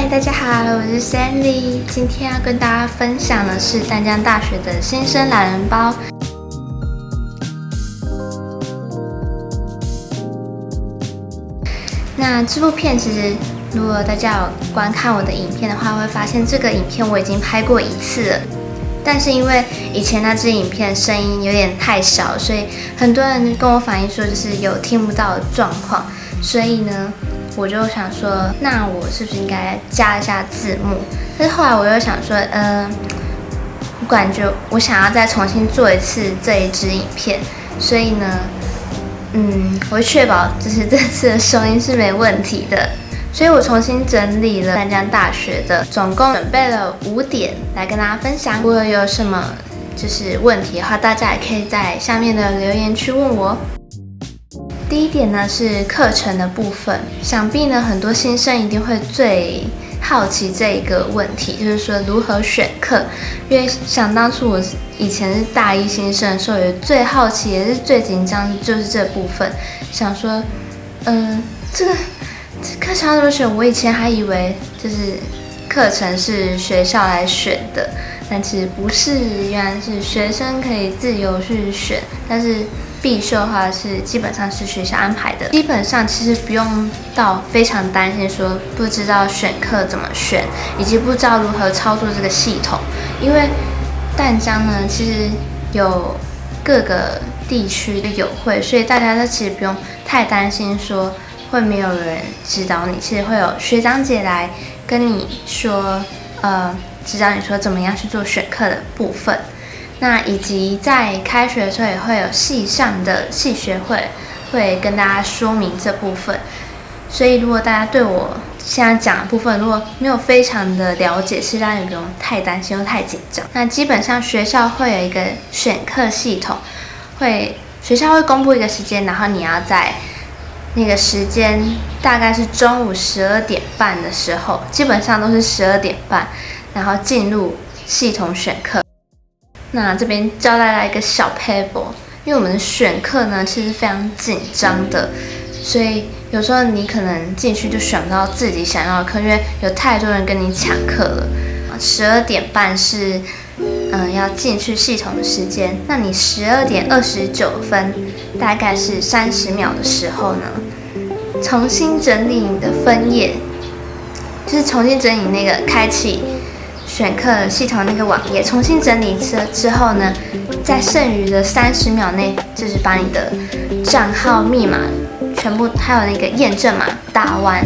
大家好，我是 Sandy， 今天要跟大家分享的是淡江大学的新生懒人包。那这部片其实，如果大家有观看我的影片的话，会发现这个影片我已经拍过1次了。但是因为以前那支影片声音有点太小，所以很多人跟我反映说就是有听不到的状况，所以呢，我就想说，那我是不是应该加一下字幕？但是后来我又想说，我感觉我想要再重新做一次这一支影片，所以呢，我会确保就是这次的收音是没问题的。所以我重新整理了淡江大学的，总共准备了5点来跟大家分享。如果有什么就是问题的话，大家也可以在下面的留言区问我。第一点呢是课程的部分，想必呢很多新生一定会最好奇这一个问题，就是说如何选课。因为想当初我以前是大一新生的时候，也最好奇也是最紧张就是这部分，想说，这课程要怎么选？我以前还以为就是课程是学校来选的，但其实不是，原来是学生可以自由去选，但是必修的话是基本上是学校安排的。基本上其实不用到非常担心说不知道选课怎么选，以及不知道如何操作这个系统，因为淡江呢其实有各个地区的友会，所以大家其实不用太担心说会没有人指导你，其实会有学长姐来跟你说，指导你说怎么样去做选课的部分。那以及在开学的时候也会有系上的系学会会跟大家说明这部分。所以如果大家对我现在讲的部分如果没有非常的了解，其实大家也不用太担心或太紧张。那基本上学校会有一个选课系统，学校会公布一个时间，然后你要在那个时间大概是中午12点半的时候，基本上都是12点半，然后进入系统选课。那这边教大家一个小 paper， 因为我们的选课呢其实非常紧张的，所以有时候你可能进去就选不到自己想要的课，因为有太多人跟你抢课了。12点半是要进去系统的时间，那你12点29分大概是30秒的时候呢，重新整理你的分页，就是重新整理那个开启选课系统那个网页，重新整理一次之后呢，在剩余的30秒内，就是把你的账号密码全部还有那个验证码打完。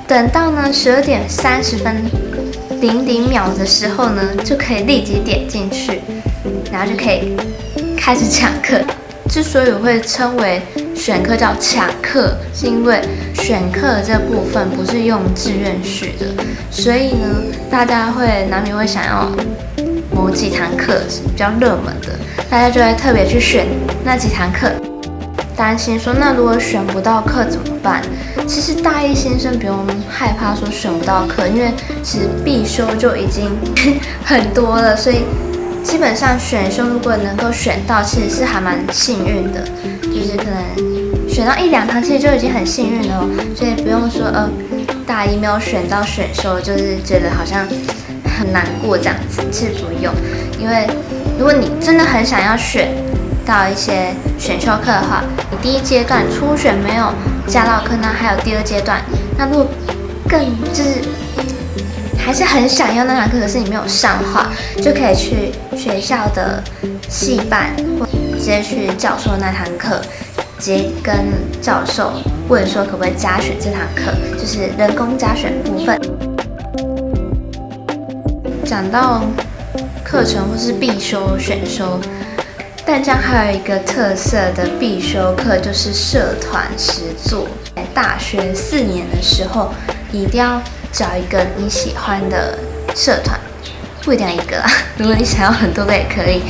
等到呢12点30分00秒的时候呢，就可以立即点进去，然后就可以开始抢课。之所以我会称为选课叫抢课，是因为选课这部分不是用志愿序的，所以呢，大家会难免会想要某几堂课是比较热门的，大家就会特别去选那几堂课。担心说，那如果选不到课怎么办？其实大一新生不用害怕说选不到课，因为其实必修就已经很多了，所以基本上选修如果能够选到，其实是还蛮幸运的，就是可能选到1-2堂，其实就已经很幸运了哦。所以不用说大一没有选到选修，就是觉得好像很难过这样子，其实不用，因为如果你真的很想要选到一些选修课的话，你第1阶段初选没有加到课，那还有第2阶段。那如果更就是还是很想要那堂课，可是你没有上的话，就可以去学校的系办，或直接去教授那堂课，直接跟教授问说可不可以加选这堂课，就是人工加选部分。讲到课程或是必修选修，淡江还有一个特色的必修课就是社团实作。在大学4年的时候，你一定要找一个你喜欢的社团，不一定要一个啦，如果你想要很多个也可以。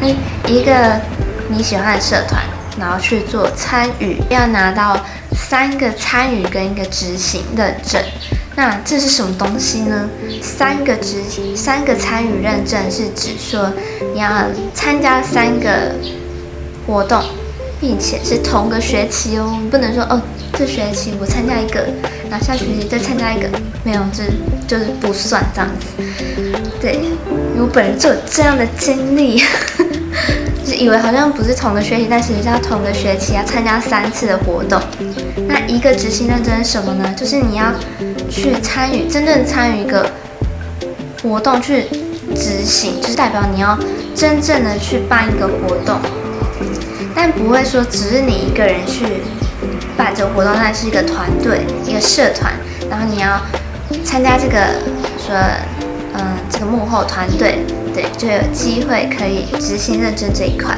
那一个你喜欢的社团，然后去做参与，要拿到3个参与跟1个执行认证。那这是什么东西呢？3个执行、3个参与认证是指说你要参加3个活动，并且是同个学期哦，你不能说这学期我参加一个，然后下学期再参加一个，没有，就是不算这样子。对，因为我本人就有这样的经历，就是以为好像不是同个学期，但实际上同个学期要参加3次的活动。那一个执行认证是什么呢？就是你要去真正参与一个活动去执行，就是代表你要真正的去办一个活动，但不会说只是你一个人去办这个活动，那是一个团队，一个社团，然后你要参加这个这个幕后团队，对，就有机会可以执行认证这一块。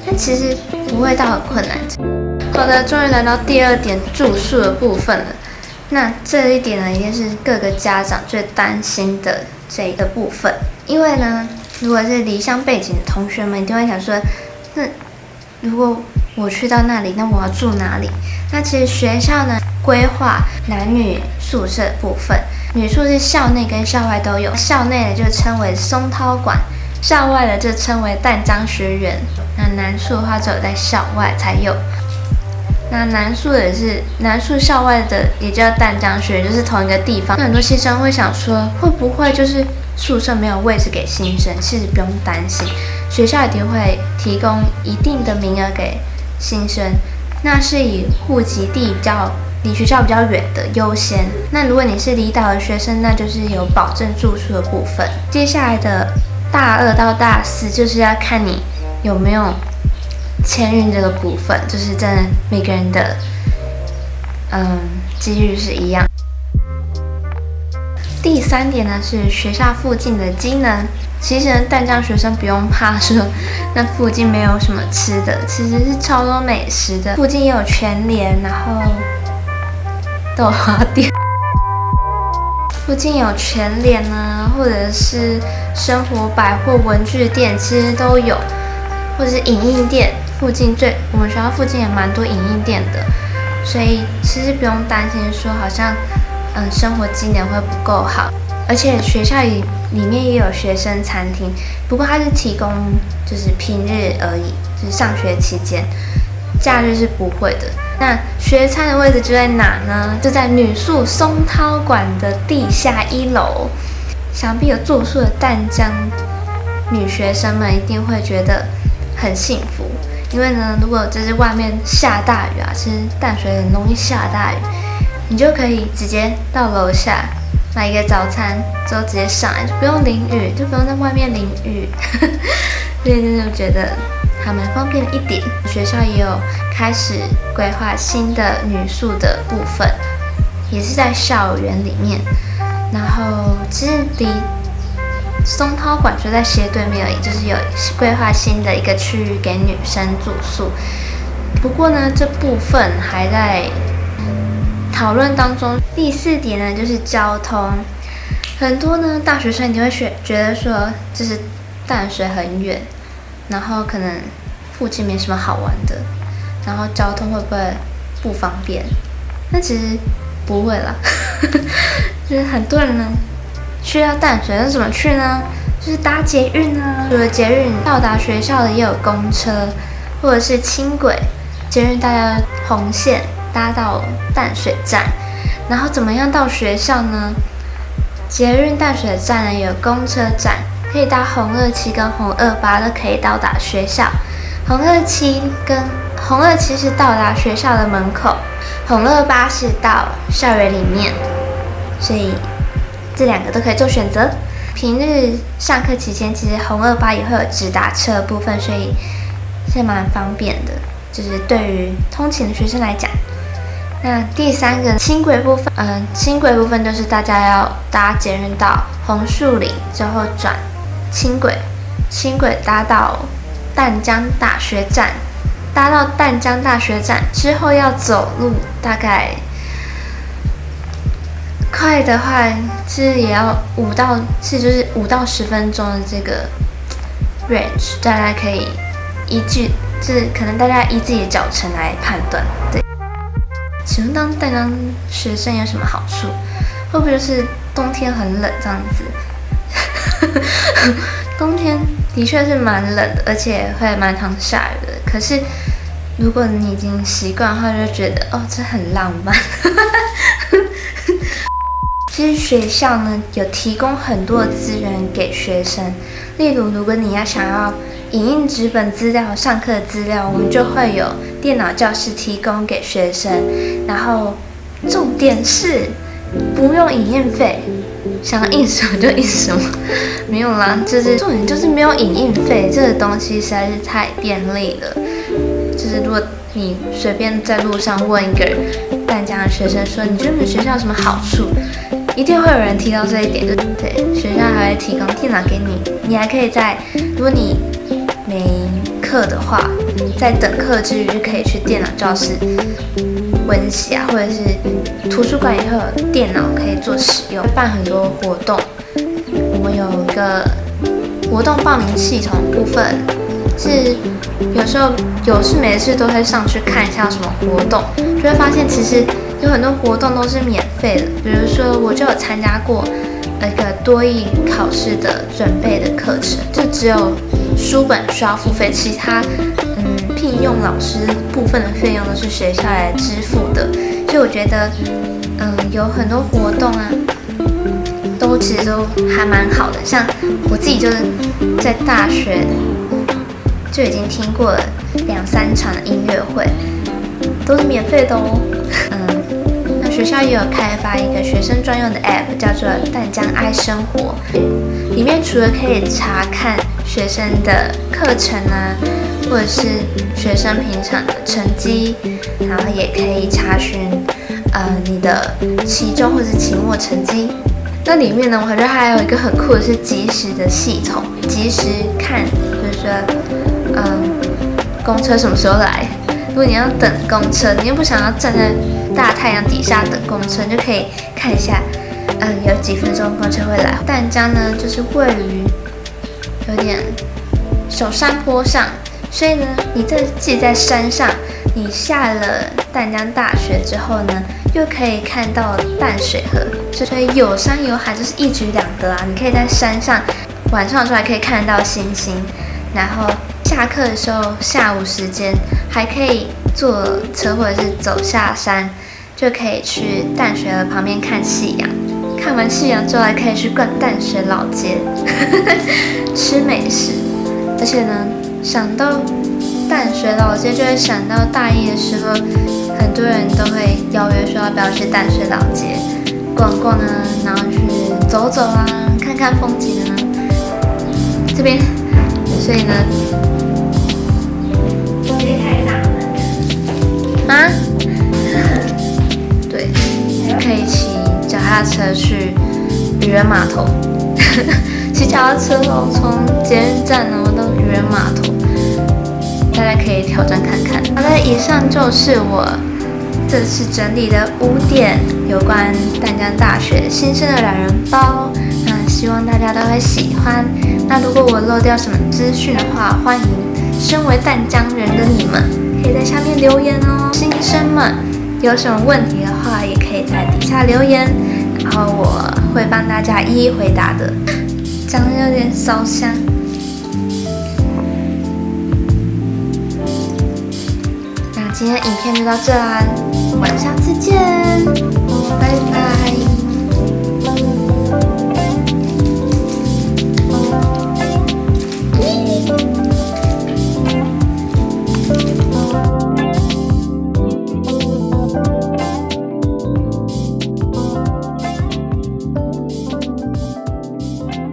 但其实不会到很困难。好的，终于来到第2点住宿的部分了。那这一点呢，一定是各个家长最担心的这一个部分，因为呢，如果是离乡背景的同学们，一定会想说，那如果我去到那里，那我要住哪里？那其实学校呢规划男女宿舍部分，女宿是校内跟校外都有，校内的就称为松涛馆，校外的就称为淡江学园。那男宿的话只有在校外才有。那男宿校外的也叫淡江学园，就是同一个地方。那很多新生会想说，会不会就是宿舍没有位置给新生？其实不用担心，学校一定会提供一定的名额给新生，那是以户籍地离学校比较远的优先。那如果你是离岛的学生，那就是有保证住宿的部分。接下来的大2到大4就是要看你有没有签运这个部分，就是真的每个人的几率是一样。第3点呢是学校附近的机能。其实淡江学生不用怕说那附近没有什么吃的，其实是超多美食的。附近也有全联，然后豆花店，附近有全联啊，或者是生活百货、文具店，其实都有，或者是影印店。我们学校附近也蛮多影印店的，所以其实不用担心说好像生活机能会不够好。而且学校里面也有学生餐厅，不过它是提供就是平日而已，就是上学期间，假日是不会的。那学餐的位置就在哪呢？就在女宿松涛馆的地下1楼。想必有住宿的淡江女学生们一定会觉得很幸福，因为呢，如果就是外面下大雨啊，其实淡水很容易下大雨，你就可以直接到楼下买一个早餐之后直接上来，就不用淋雨，就不用在外面淋雨，所以就觉得还蛮方便的一点。学校也有开始规划新的女宿的部分，也是在校园里面。然后其实离松涛馆就在斜对面而已，就是有规划新的一个区域给女生住宿。不过呢，这部分还在讨论当中。第4点呢，就是交通。很多呢大学生你会觉得说，就是淡水很远，然后可能附近没什么好玩的，然后交通会不会不方便？那其实不会啦，就是很多人呢去到淡水，那怎么去呢？就是搭捷运啊。除了捷运到达学校的，也有公车或者是轻轨。捷运大家红线搭到淡水站，然后怎么样到学校呢？捷运淡水站呢有公车站，可以搭红27跟红28都可以到达学校。红27是到达学校的门口，红28是到校园里面，所以这2个都可以做选择。平日上课期间，其实红28也会有直达车的部分，所以是蛮方便的，就是对于通勤的学生来讲。那第3个轻轨部分，轻轨部分就是大家要搭捷运到红树林之后转轻轨，轻轨搭到淡江大学站，搭到淡江大学站之后要走路，大概快的话是也要5到10分钟的这个 range， 大家可以就是可能大家依自己的脚程来判断。对，请问当淡江学生有什么好处？会不会就是冬天很冷这样子？冬天的确是蛮冷的，而且会蛮常下雨的。可是如果你已经习惯的话，就觉得哦，这很浪漫。其实学校呢有提供很多的资源给学生，例如如果你想要影印纸本资料、上课的资料，我们就会有电脑教室提供给学生。然后重点是不用影印费，想要印什么就印什么，没有啦，就是重点就是没有影印费，这个东西实在是太便利了。就是如果你随便在路上问一个淡江的学生说，你觉得你们学校有什么好处？一定会有人提到这一点，对，学校还会提供电脑给你，你还可以如果你没课的话，在等课之余就可以去电脑教室温习啊，或者是图书馆也会有电脑可以做使用，办很多活动。我们有一个活动报名系统部分，是有时候有事没事都会上去看一下有什么活动，就会发现其实有很多活动都是免费的。比如说我就有参加过一个多益考试的准备的课程，就只有书本需要付费，其他聘用老师部分的费用都是学校来支付的。所以我觉得有很多活动啊其实都还蛮好的，像我自己就是在大学就已经听过了2-3场的音乐会，都是免费的哦。那学校也有开发一个学生专用的 App， 叫做淡江爱生活，里面除了可以查看学生的课程啊，或者是学生平常的成绩，然后也可以查询你的期中或是期末成绩。那里面呢，我觉得还有一个很酷的是即时的系统，即时看，就是说公车什么时候来。如果你要等公车，你又不想要站在大太阳底下等公车，你就可以看一下有几分钟公车会来。淡江呢就是位于有点小山坡上，所以呢你自己在山上，你下了淡江大学之后呢，又可以看到淡水河，所以有山有海就是一举两得啊！你可以在山上晚上的时候还可以看得到星星，然后下课的时候下午时间还可以坐车或者是走下山，就可以去淡水河旁边看夕阳。看完夕阳之后还可以去逛淡水老街吃美食。而且呢，想到淡水老街就会想到大一的时候，很多人都会邀约说要不要去淡水老街逛逛啊，然后去走走啊，看看风景啊。这边，所以呢，啊，对，可以骑脚踏车去渔人码头，骑脚踏车哦，从捷运站哦到渔人码头，大家可以挑战看看。好的，以上就是我这次整理的5点有关淡江大学新生的懒人包，那希望大家都会喜欢。那如果我漏掉什么资讯的话，欢迎身为淡江人的你们可以在下面留言哦。新生们有什么问题的话，也可以在底下留言，然后我会帮大家一一回答的。讲得有点烧香。那今天影片就到这啦，我们下次见，拜拜。